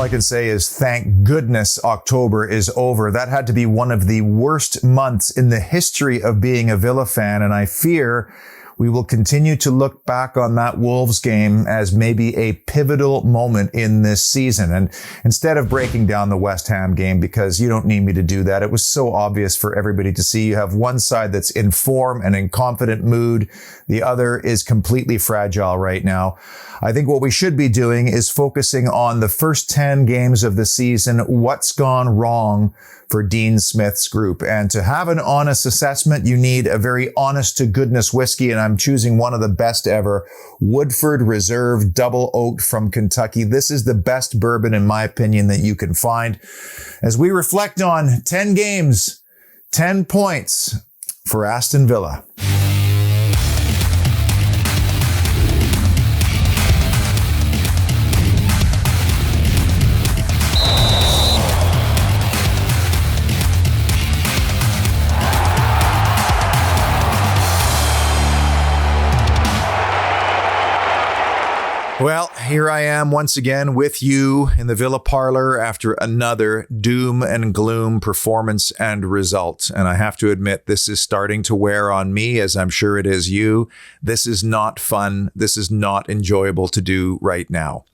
I can say is thank goodness October is over. That had to be one of the worst months in the history of being a Villa fan, and I fear we will continue to look back on that Wolves game as maybe a pivotal moment in this season. And instead of breaking down the West Ham game, because you don't need me to do that, it was so obvious for everybody to see. You have one side that's in form and in confident mood. The other is completely fragile right now. I think what we should be doing is focusing on the first 10 games of the season, what's gone wrong for Dean Smith's group. And to have an honest assessment, you need a very honest to goodness whiskey. And I'm choosing one of the best ever, Woodford Reserve Double Oaked from Kentucky. This is the best bourbon, in my opinion, that you can find. As we reflect on 10 games, 10 points for Aston Villa. Well, here I am once again with you in the Villa parlor after another doom and gloom performance and result. And I have to admit, this is starting to wear on me, as I'm sure it is you. This is not fun. This is not enjoyable to do right now.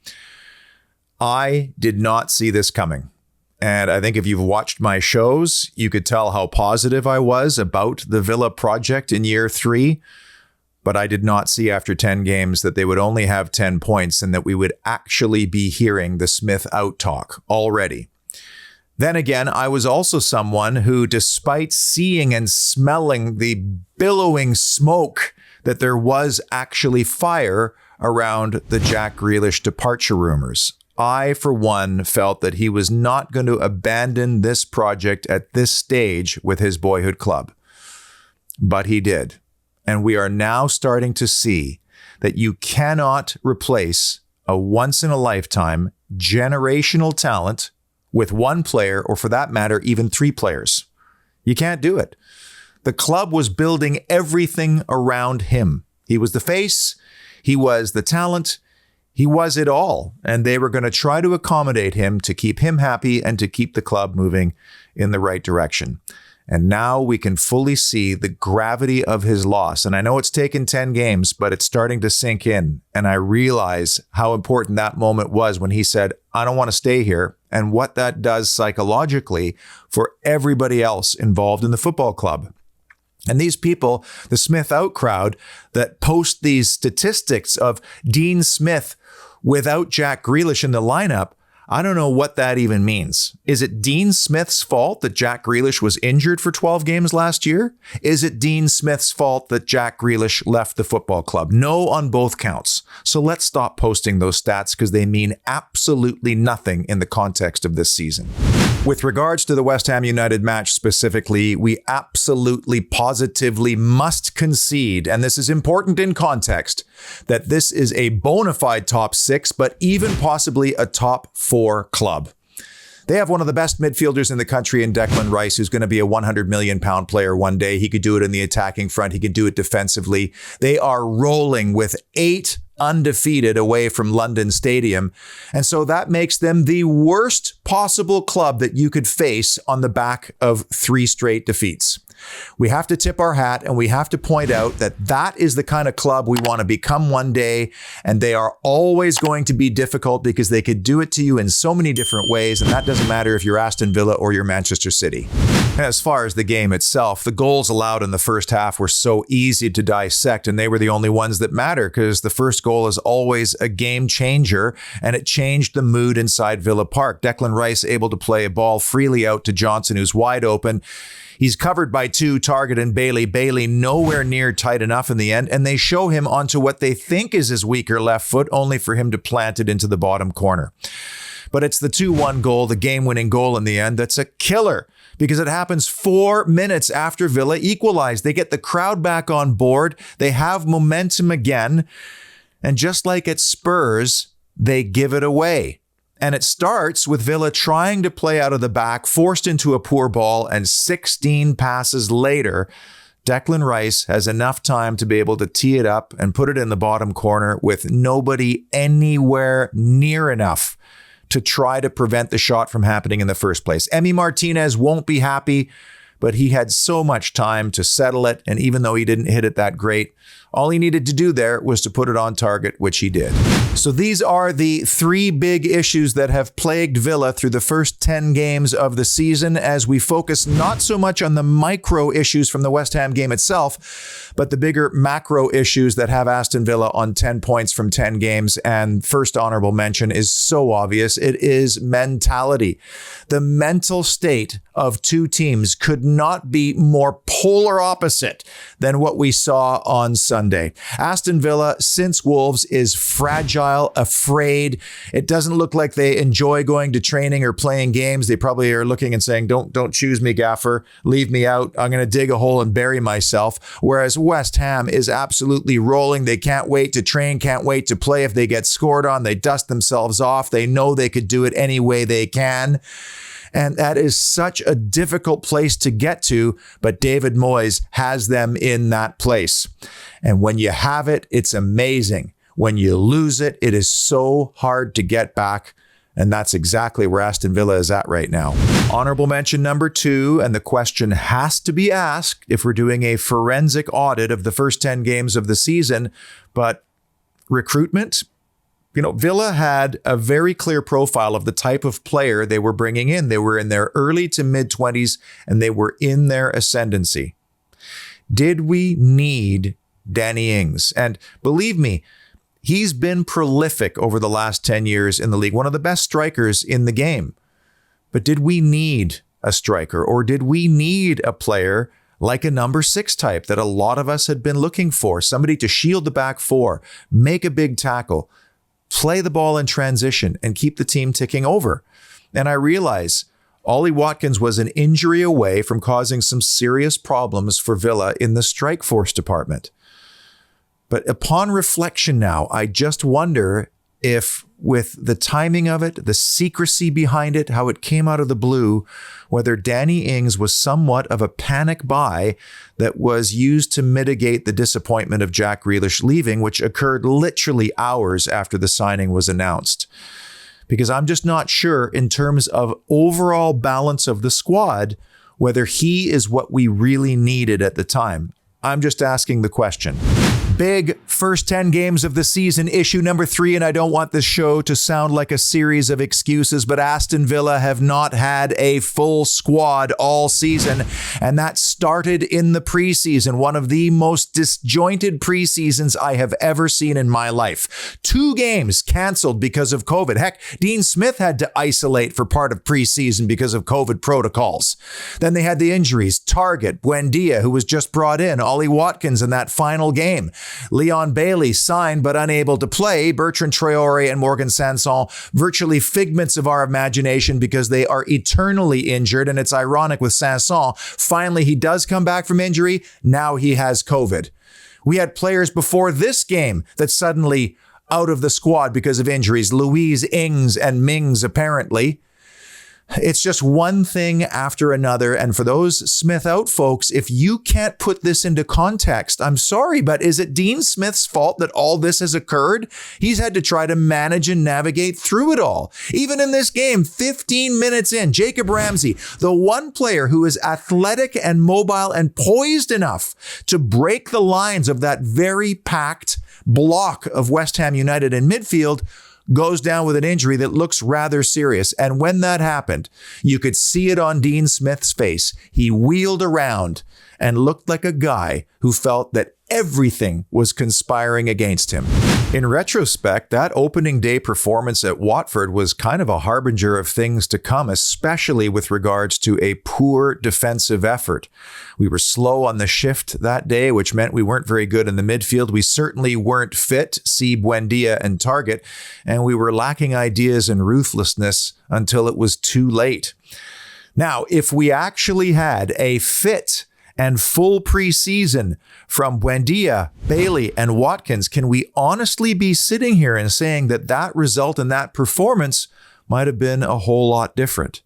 I did not see this coming. And I think if you've watched my shows, you could tell how positive I was about the Villa project in year 3. But I did not see after 10 games that they would only have 10 points and that we would actually be hearing the Smith out talk already. Then again, I was also someone who, despite seeing and smelling the billowing smoke, that there was actually fire around the Jack Grealish departure rumors. I, for one, felt that he was not going to abandon this project at this stage with his boyhood club. But he did. And we are now starting to see that you cannot replace a once-in-a-lifetime generational talent with one player, or for that matter, even 3 players. You can't do it. The club was building everything around him. He was the face. He was the talent. He was it all. And they were going to try to accommodate him to keep him happy and to keep the club moving in the right direction. And now we can fully see the gravity of his loss. And I know it's taken 10 games, but it's starting to sink in. And I realize how important that moment was when he said, I don't want to stay here, and what that does psychologically for everybody else involved in the football club. And these people, the Smith out crowd that post these statistics of Dean Smith without Jack Grealish in the lineup, I don't know what that even means. Is it Dean Smith's fault that Jack Grealish was injured for 12 games last year? Is it Dean Smith's fault that Jack Grealish left the football club? No on both counts. So let's stop posting those stats because they mean absolutely nothing in the context of this season. With regards to the West Ham United match specifically, we absolutely positively must concede, and this is important in context, that this is a bona fide top 6, but even possibly a top 4 club. They have one of the best midfielders in the country in Declan Rice, who's going to be a 100 million pound player one day. He could do it in the attacking front. He could do it defensively. They are rolling with 8 undefeated away from London Stadium. And so that makes them the worst possible club that you could face on the back of 3 straight defeats. We have to tip our hat and we have to point out that that is the kind of club we want to become one day. And they are always going to be difficult because they could do it to you in so many different ways. And that doesn't matter if you're Aston Villa or you're Manchester City. As far as the game itself, the goals allowed in the first half were so easy to dissect, and they were the only ones that matter because the first goal is always a game changer, and it changed the mood inside Villa Park. Declan Rice able to play a ball freely out to Johnson, who's wide open. He's covered by 2, Target and Bailey. Bailey nowhere near tight enough in the end, and they show him onto what they think is his weaker left foot, only for him to plant it into the bottom corner. But it's the 2-1 goal, the game-winning goal in the end, that's a killer because it happens 4 minutes after Villa equalized. They get the crowd back on board. They have momentum again. And just like at Spurs, they give it away. And it starts with Villa trying to play out of the back, forced into a poor ball, and 16 passes later, Declan Rice has enough time to be able to tee it up and put it in the bottom corner with nobody anywhere near enough to try to prevent the shot from happening in the first place. Emi Martinez won't be happy, but he had so much time to settle it. And even though he didn't hit it that great, all he needed to do there was to put it on target, which he did. So these are the three big issues that have plagued Villa through the first 10 games of the season, as we focus not so much on the micro issues from the West Ham game itself, but the bigger macro issues that have Aston Villa on 10 points from 10 games. And first honorable mention is so obvious. It is mentality. The mental state of two teams could not be more polar opposite than what we saw on Sunday. Aston Villa, since Wolves, is fragile, afraid. It doesn't look like they enjoy going to training or playing games. They probably are looking and saying, don't choose me, Gaffer. Leave me out. I'm going to dig a hole and bury myself. Whereas West Ham is absolutely rolling. They can't wait to train, can't wait to play. If they get scored on, they dust themselves off. They know they could do it any way they can. And that is such a difficult place to get to, but David Moye has them in that place. And when you have it, it's amazing. When you lose it, it is so hard to get back. And that's exactly where Aston Villa is at right now. Honorable mention number 2, and the question has to be asked if we're doing a forensic audit of the first 10 games of the season, but recruitment. You know, Villa had a very clear profile of the type of player they were bringing in. They were in their early to mid-20s, and they were in their ascendancy. Did we need Danny Ings? And believe me, he's been prolific over the last 10 years in the league, one of the best strikers in the game. But did we need a striker, or did we need a player like a number 6 type that a lot of us had been looking for? Somebody to shield the back four, make a big tackle, play the ball in transition, and keep the team ticking over. And I realize Ollie Watkins was an injury away from causing some serious problems for Villa in the strike force department. But upon reflection now, I just wonder if, with the timing of it, the secrecy behind it, how it came out of the blue, whether Danny Ings was somewhat of a panic buy that was used to mitigate the disappointment of Jack Grealish leaving, which occurred literally hours after the signing was announced. Because I'm just not sure, in terms of overall balance of the squad, whether he is what we really needed at the time. I'm just asking the question. Big first 10 games of the season, issue number 3, and I don't want this show to sound like a series of excuses, but Aston Villa have not had a full squad all season, and that started in the preseason, one of the most disjointed preseasons I have ever seen in my life. 2 games canceled because of COVID. Heck, Dean Smith had to isolate for part of preseason because of COVID protocols. Then they had the injuries. Target, Buendia, who was just brought in, Ollie Watkins in that final game. Leon Bailey signed but unable to play. Bertrand Traore and Morgan Sanson, virtually figments of our imagination because they are eternally injured. And it's ironic with Sanson. Finally, he does come back from injury. Now he has COVID. We had players before this game that suddenly out of the squad because of injuries. Louise, Ings, and Mings, apparently. It's just one thing after another. And for those Smith out folks, if you can't put this into context, I'm sorry, but is it Dean Smith's fault that all this has occurred? He's had to try to manage and navigate through it all. Even in this game, 15 minutes in, Jacob Ramsey, the one player who is athletic and mobile and poised enough to break the lines of that very packed block of West Ham United in midfield, goes down with an injury that looks rather serious. And when that happened, you could see it on Dean Smith's face. He wheeled around and looked like a guy who felt that everything was conspiring against him. In retrospect, that opening day performance at Watford was kind of a harbinger of things to come, especially with regards to a poor defensive effort. We were slow on the shift that day, which meant we weren't very good in the midfield. We certainly weren't fit, see Buendia and Target, and we were lacking ideas and ruthlessness until it was too late. Now, if we actually had a fit and full preseason from Buendia, Bailey, and Watkins, can we honestly be sitting here and saying that that result and that performance might have been a whole lot different?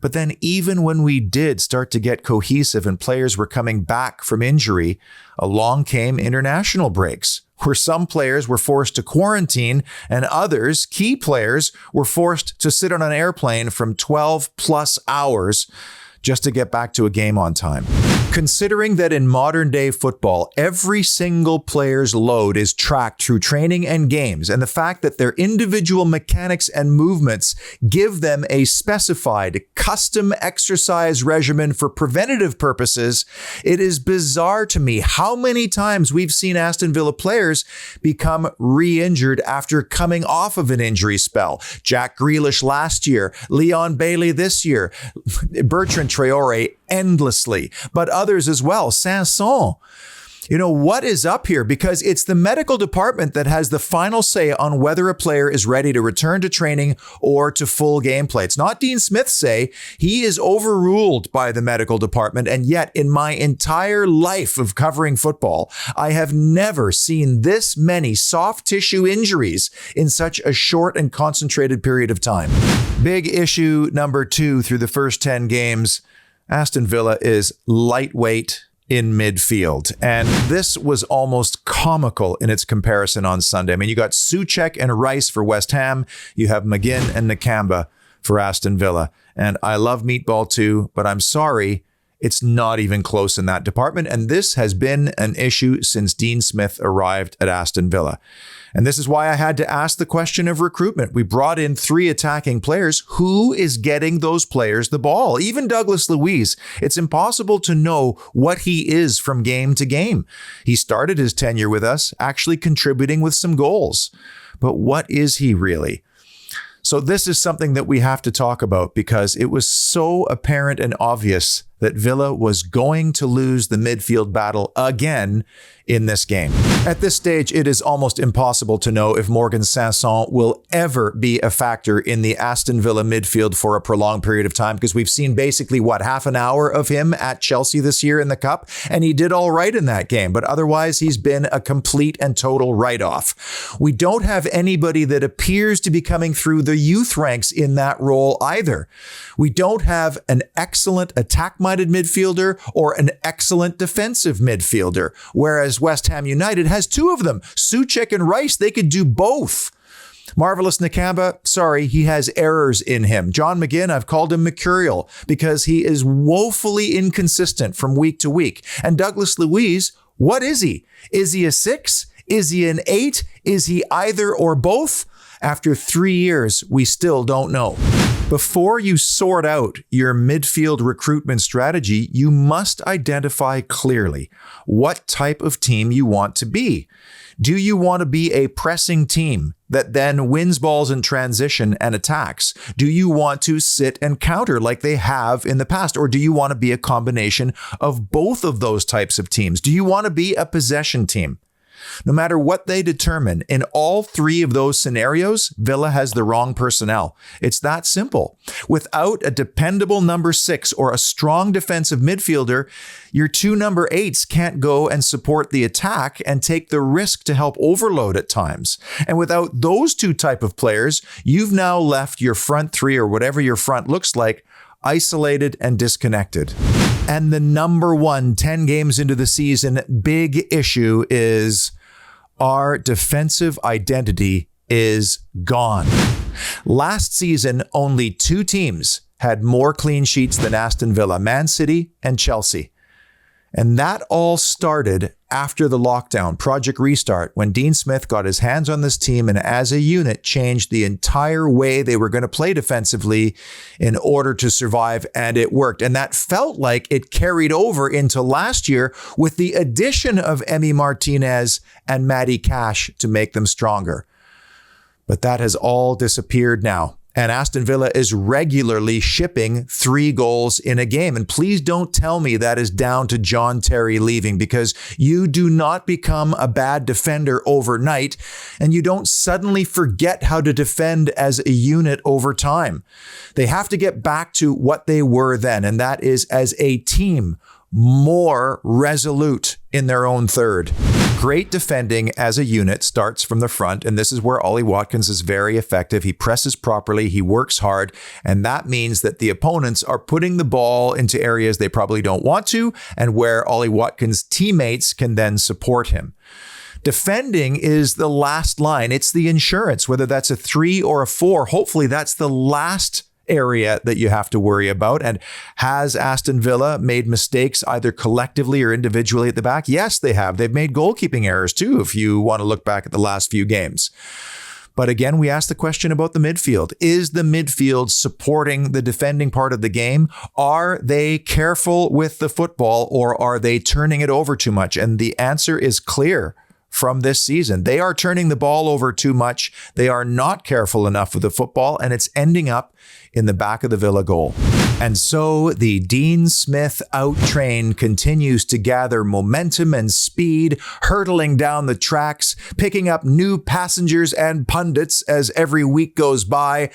But then even when we did start to get cohesive and players were coming back from injury, along came international breaks, where some players were forced to quarantine and others, key players, were forced to sit on an airplane from 12 plus hours just to get back to a game on time. Considering that in modern day football, every single player's load is tracked through training and games, and the fact that their individual mechanics and movements give them a specified custom exercise regimen for preventative purposes, it is bizarre to me how many times we've seen Aston Villa players become re-injured after coming off of an injury spell. Jack Grealish last year, Leon Bailey this year, Bertrand Traore endlessly, but others as well. Sanson. What is up here? Because it's the medical department that has the final say on whether a player is ready to return to training or to full gameplay. It's not Dean Smith's say. He is overruled by the medical department. And yet, in my entire life of covering football, I have never seen this many soft tissue injuries in such a short and concentrated period of time. Big issue number 2 through the first 10 games. Aston Villa is lightweight in midfield. And this was almost comical in its comparison on Sunday. I mean, you got Souček and Rice for West Ham. You have McGinn and Nakamba for Aston Villa. And I love Meatball too, but I'm sorry, it's not even close in that department. And this has been an issue since Dean Smith arrived at Aston Villa. And this is why I had to ask the question of recruitment. We brought in 3 attacking players. Who is getting those players the ball? Even Douglas Luiz, it's impossible to know what he is from game to game. He started his tenure with us actually contributing with some goals. But what is he really? So this is something that we have to talk about because it was so apparent and obvious that Villa was going to lose the midfield battle again in this game. At this stage, it is almost impossible to know if Morgan Sanson will ever be a factor in the Aston Villa midfield for a prolonged period of time, because we've seen basically, half an hour of him at Chelsea this year in the Cup, and he did all right in that game, but otherwise he's been a complete and total write-off. We don't have anybody that appears to be coming through the youth ranks in that role either. We don't have an excellent attack-minded midfielder or an excellent defensive midfielder, whereas West Ham United has 2 of them. Souček and Rice, they could do both. Marvelous Nakamba, sorry, he has errors in him. John McGinn, I've called him mercurial because he is woefully inconsistent from week to week. And Douglas Luiz, what is he? Is he a 6? Is he an 8? Is he either or both? After 3 years, we still don't know. Before you sort out your midfield recruitment strategy, you must identify clearly what type of team you want to be. Do you want to be a pressing team that then wins balls in transition and attacks? Do you want to sit and counter like they have in the past? Or do you want to be a combination of both of those types of teams? Do you want to be a possession team? No matter what they determine, in all 3 of those scenarios, Villa has the wrong personnel. It's that simple. Without a dependable number 6 or a strong defensive midfielder, your 2 number 8s can't go and support the attack and take the risk to help overload at times. And without those 2 type of players, you've now left your front 3 or whatever your front looks like isolated and disconnected. And the number 1, 10 games into the season, big issue is our defensive identity is gone. Last season, only 2 teams had more clean sheets than Aston Villa, Man City and Chelsea. And that all started after the lockdown, Project Restart, when Dean Smith got his hands on this team and as a unit changed the entire way they were going to play defensively in order to survive, and it worked. And that felt like it carried over into last year with the addition of Emi Martinez and Matty Cash to make them stronger. But that has all disappeared now. And Aston Villa is regularly shipping 3 goals in a game. And please don't tell me that is down to John Terry leaving, because you do not become a bad defender overnight, and you don't suddenly forget how to defend as a unit over time. They have to get back to what they were then, and that is as a team, more resolute in their own third. Great defending as a unit starts from the front, and this is where Ollie Watkins is very effective. He presses properly, he works hard, and that means that the opponents are putting the ball into areas they probably don't want to, and where Ollie Watkins' teammates can then support him. Defending is the last line. It's the insurance, whether that's a 3 or a 4. Hopefully that's the last area that you have to worry about. And has Aston Villa made mistakes either collectively or individually at the back? Yes, they have. They've made goalkeeping errors too, if you want to look back at the last few games. But again, we asked the question about the midfield. Is the midfield supporting the defending part of the game? Are they careful with the football, or are they turning it over too much? And the answer is clear from this season. They are turning the ball over too much. They are not careful enough with the football, and it's ending up in the back of the Villa goal. And so the Dean Smith out train continues to gather momentum and speed, hurtling down the tracks, picking up new passengers and pundits as every week goes by.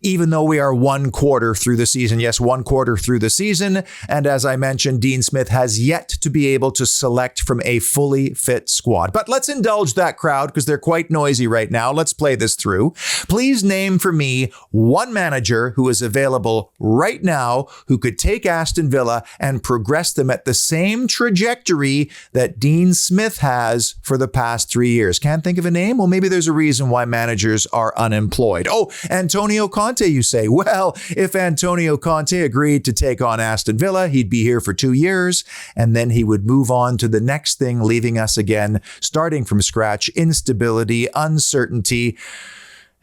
Even though we are 1 quarter through the season. Yes, 1 quarter through the season. And as I mentioned, Dean Smith has yet to be able to select from a fully fit squad. But let's indulge that crowd because they're quite noisy right now. Let's play this through. Please name for me one manager who is available right now who could take Aston Villa and progress them at the same trajectory that Dean Smith has for the past 3 years. Can't think of a name? Well, maybe there's a reason why managers are unemployed. Oh, Antonio Conte, you say. Well, if Antonio Conte agreed to take on Aston Villa, he'd be here for 2 years, and then he would move on to the next thing, leaving us again, starting from scratch, instability, uncertainty.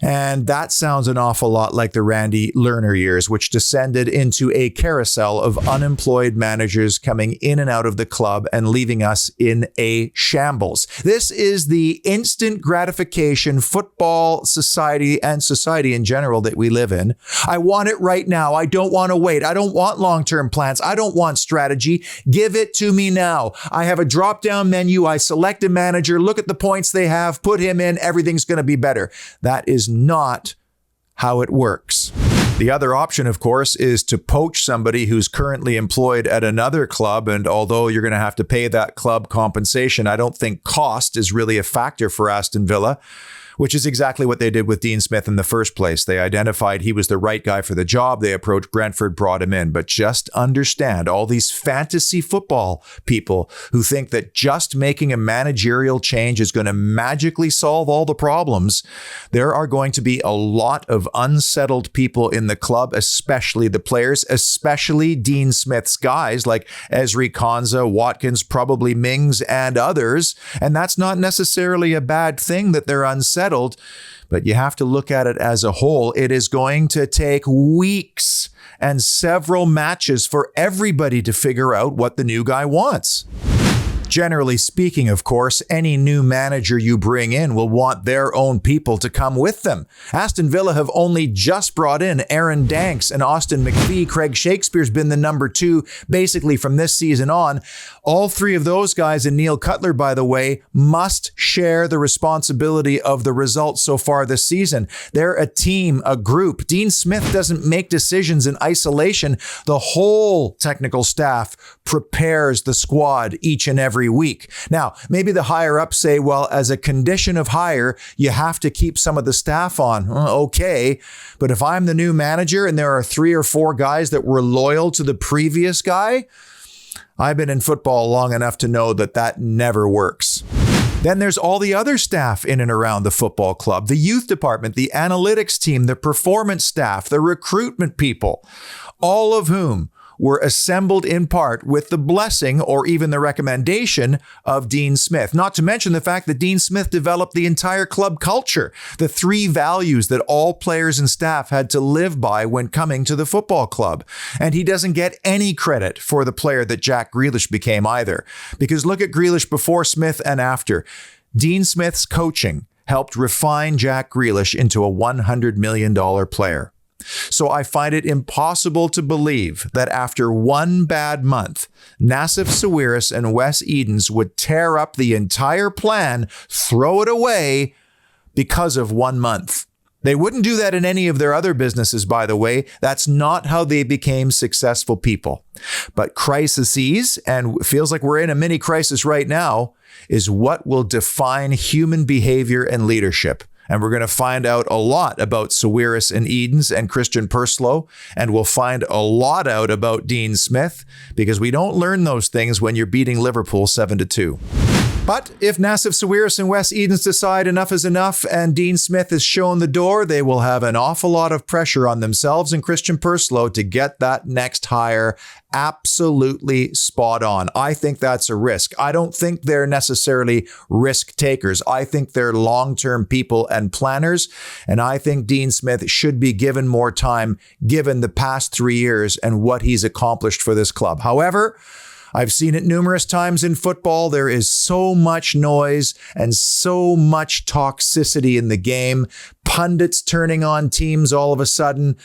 And that sounds an awful lot like the Randy Lerner years, which descended into a carousel of unemployed managers coming in and out of the club and leaving us in a shambles. This is the instant gratification football society and society in general that we live in. I want it right now. I don't want to wait. I don't want long-term plans. I don't want strategy. Give it to me now. I have a drop-down menu. I select a manager, look at the points they have, put him in, everything's going to be better. That is not how it works. The other option, of course, is to poach somebody who's currently employed at another club. And although you're going to have to pay that club compensation, I don't think cost is really a factor for Aston Villa, which is exactly what they did with Dean Smith in the first place. They identified he was the right guy for the job. They approached Brentford, brought him in. But just understand, all these fantasy football people who think that just making a managerial change is going to magically solve all the problems, there are going to be a lot of unsettled people in the club, especially the players, especially Dean Smith's guys like Ezri Konsa, Watkins, probably Mings, and others. And that's not necessarily a bad thing that they're unsettled. But you have to look at it as a whole. It is going to take weeks and several matches for everybody to figure out what the new guy wants. Generally speaking, of course, any new manager you bring in will want their own people to come with them. Aston Villa have only just brought in Aaron Danks and Austin McPhee. Craig Shakespeare's been the number 2 basically from this season on. All 3 of those guys, and Neil Cutler, by the way, must share the responsibility of the results so far this season. They're a team, a group. Dean Smith doesn't make decisions in isolation. The whole technical staff prepares the squad each and every week. Now, maybe the higher ups say, well, as a condition of hire, you have to keep some of the staff on. Okay. But if I'm the new manager and there are 3 or 4 guys that were loyal to the previous guy, I've been in football long enough to know that that never works. Then there's all the other staff in and around the football club, the youth department, the analytics team, the performance staff, the recruitment people, all of whom were assembled in part with the blessing or even the recommendation of Dean Smith. Not to mention the fact that Dean Smith developed the entire club culture, the 3 values that all players and staff had to live by when coming to the football club. And he doesn't get any credit for the player that Jack Grealish became either. Because look at Grealish before Smith and after. Dean Smith's coaching helped refine Jack Grealish into a $100 million player. So I find it impossible to believe that after 1 bad month, Nassif Sawiris and Wes Edens would tear up the entire plan, throw it away because of 1 month. They wouldn't do that in any of their other businesses, by the way. That's not how they became successful people. But crises, and it feels like we're in a mini crisis right now, is what will define human behavior and leadership. And we're going to find out a lot about Sawiris and Edens and Christian Purslow, and we'll find a lot out about Dean Smith, because we don't learn those things when you're beating Liverpool 7-2. But if Nassif Sawiris and Wes Edens decide enough is enough and Dean Smith is shown the door, they will have an awful lot of pressure on themselves and Christian Purslow to get that next hire absolutely spot on. I think that's a risk. I don't think they're necessarily risk takers. I think they're long-term people and planners. And I think Dean Smith should be given more time, given the past 3 years and what he's accomplished for this club. However, I've seen it numerous times in football. There is so much noise and so much toxicity in the game, pundits turning on teams all of a sudden,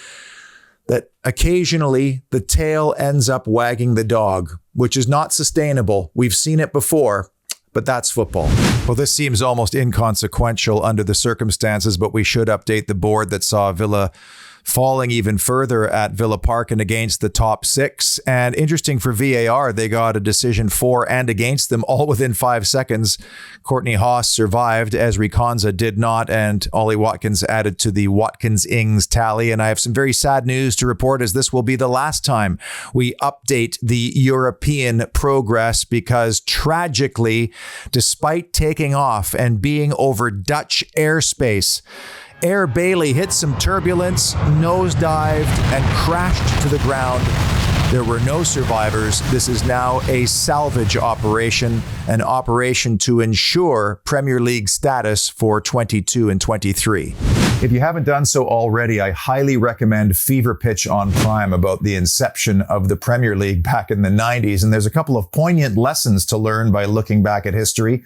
that occasionally the tail ends up wagging the dog, which is not sustainable. We've seen it before, but that's football. Well, this seems almost inconsequential under the circumstances, but we should update the board that saw Villa falling even further at Villa Park and against the top six. And interesting for VAR, they got a decision for and against them all within 5 seconds. Courtney Haas survived, Ezri Konsa did not, and Ollie Watkins added to the Watkins-Ings tally. And I have some very sad news to report, as this will be the last time we update the European progress, because tragically, despite taking off and being over Dutch airspace, Air Bailey hit some turbulence, nosedived, and crashed to the ground. There were no survivors. This is now a salvage operation, an operation to ensure Premier League status for 22 and 23. If you haven't done so already, I highly recommend Fever Pitch on Prime about the inception of the Premier League back in the 90s. And there's a couple of poignant lessons to learn by looking back at history,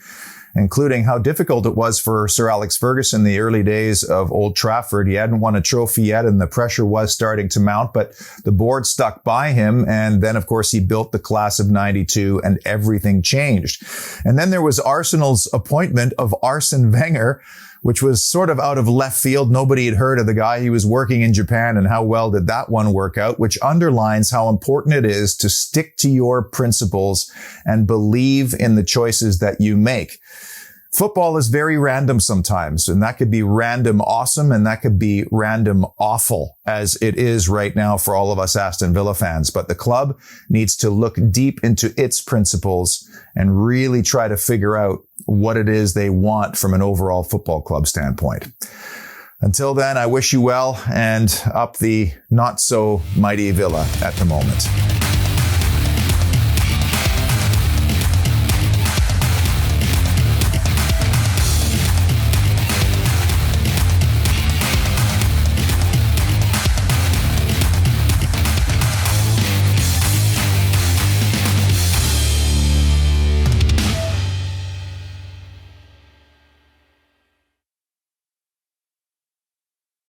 including how difficult it was for Sir Alex Ferguson in the early days of Old Trafford. He hadn't won a trophy yet, and the pressure was starting to mount, but the board stuck by him. And then, of course, he built the class of 92, and everything changed. And then there was Arsenal's appointment of Arsene Wenger, which was sort of out of left field. Nobody had heard of the guy. He was working in Japan, and how well did that one work out, which underlines how important it is to stick to your principles and believe in the choices that you make. Football is very random sometimes, and that could be random awesome, and that could be random awful, as it is right now for all of us Aston Villa fans. But the club needs to look deep into its principles and really try to figure out what it is they want from an overall football club standpoint. Until then, I wish you well, and up the not so mighty Villa at the moment.